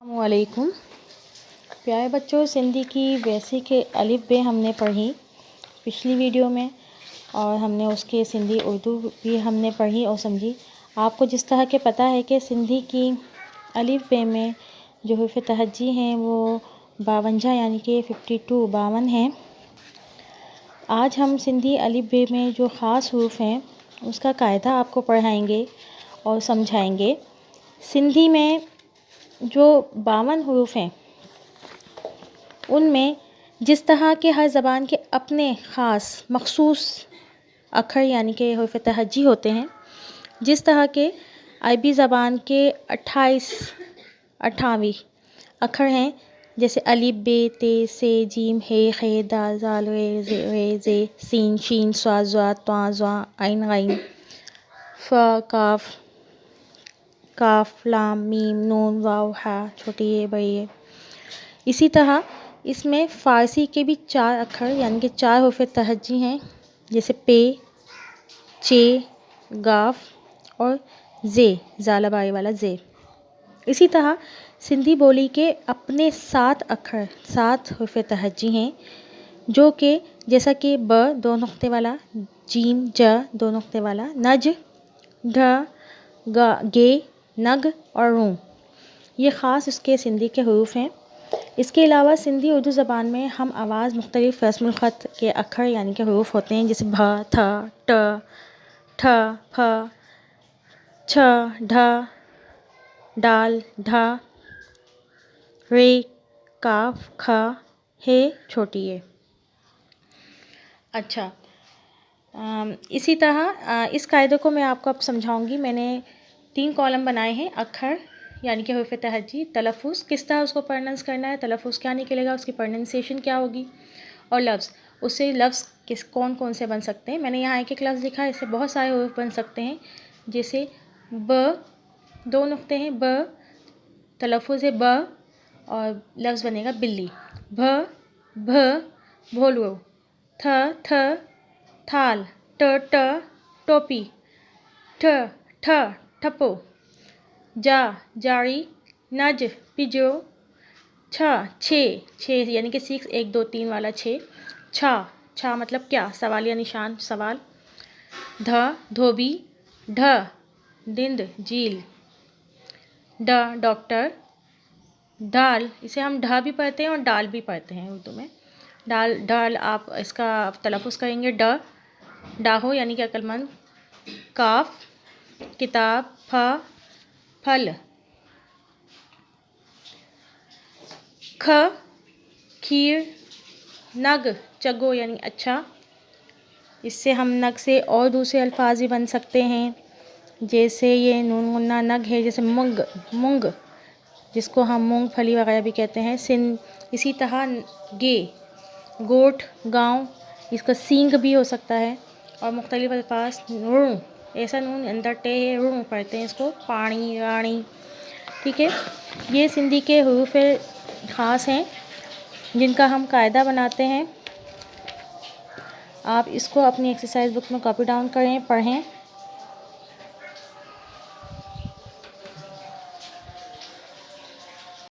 السلام علیکم پیارے بچوں، سندھی کی بیسک الف ب ہم نے پڑھی پچھلی ویڈیو میں، اور ہم نے اس کے سندھی اردو بھی ہم نے پڑھی اور سمجھی۔ آپ کو جس طرح کہ پتہ ہے کہ سندھی کی الف ب میں جو حروف تہجی ہیں وہ 52 یعنی کہ 52 ہیں۔ آج ہم سندھی الف ب میں جو خاص حروف ہیں اس کا قاعدہ آپ کو پڑھائیں گے اور سمجھائیں گے۔ سندھی میں جو 52 حروف ہیں ان میں جس طرح کے ہر زبان کے اپنے خاص مخصوص اکھر یعنی کہ حروف تہجی ہوتے ہیں، جس طرح کے عربی زبان کے 28 اکھر ہیں، جیسے الف ب ت ث ج ح خ د ذ ر ز س ش ص ض ط ظ ع غ ف کاف لام میم نون واو ہا چھوٹی ے بڑی ے۔ اسی طرح اس میں فارسی کے بھی 4 اکھر یعنی کہ 4 حروف تہجی ہیں، جیسے پ چ گاف اور ز زالہ باری والا ز۔ اسی طرح سندھی بولی کے اپنے 7 اکھر 7 حروف تہجی ہیں، جو کہ جیسا کہ ب 2 نقطے والا، جیم ج 2 نقطے والا، نج ڈھ گ نگ اور روں، یہ خاص اس کے سندھی کے حروف ہیں۔ اس کے علاوہ سندھی اردو زبان میں ہم آواز مختلف رسم الخط کے اکھر یعنی کہ حروف ہوتے ہیں، جیسے بھ تھ ٹ ٹھ پھ چھ ڈھ ڈال ڈھ ر کاف کھ ہ چھوٹی ے۔ اچھا، اسی طرح اس قاعدے کو میں آپ کو اب سمجھاؤں گی۔ میں نے 3 کالم بنائے ہیں، اکھر یعنی کہ حروف تہجی، تلفظ کس طرح اس کو پروننس کرنا ہے، تلفظ کیا نکلے گا، اس کی پروننسیشن کیا ہوگی، اور لفظ، اس سے لفظ کون سے بن سکتے ہیں۔ میں نے یہاں ایک لفظ لکھا ہے، اس سے بہت سارے حروف بن سکتے ہیں، جیسے ب 2 نقطے ہیں، ب تلفظ ہے ب اور لفظ بنے گا بلی۔ بھ بھ بھولو، تھ تھ تھال، ٹ ٹ ٹوپی، ٹھ ٹھ ٹھپو، جا جاڑی، نج پجو، چھ یعنی کہ 6 1 2 3 والا 6، چھا مطلب کیا، سوالیہ نشان سوال، دھ دھوبی، ڈھ دند جھیل، ڈ ڈاکٹر، ڈال اسے ہم ڈھا بھی پڑھتے ہیں اور ڈال بھی پڑھتے ہیں اردو میں، ڈال آپ اس کا تلفظ کریں گے ڈ ڈاہو یعنی کہ عقل مند، کاف کتاب، پھل، کھ کھیر، نگ چگو یعنی اچھا، اس سے ہم نگ سے اور دوسرے الفاظ بھی بن سکتے ہیں، جیسے یہ نون غنہ نگ ہے، جیسے مونگ جس کو ہم مونگ پھلی وغیرہ بھی کہتے ہیں، اسی طرح گے گوٹ گاؤں، اس کا سینگ بھی ہو سکتا ہے، اور مختلف الفاظ، روں ایسا نون اندر ٹے ہے، روں پڑھتے ہیں اس کو، پانی رانی، ٹھیک ہے۔ یہ سندھی کے حروف خاص ہیں جن کا ہم قاعدہ بناتے ہیں۔ آپ اس کو اپنی ایکسرسائز بک میں کاپی ڈاؤن کریں، پڑھیں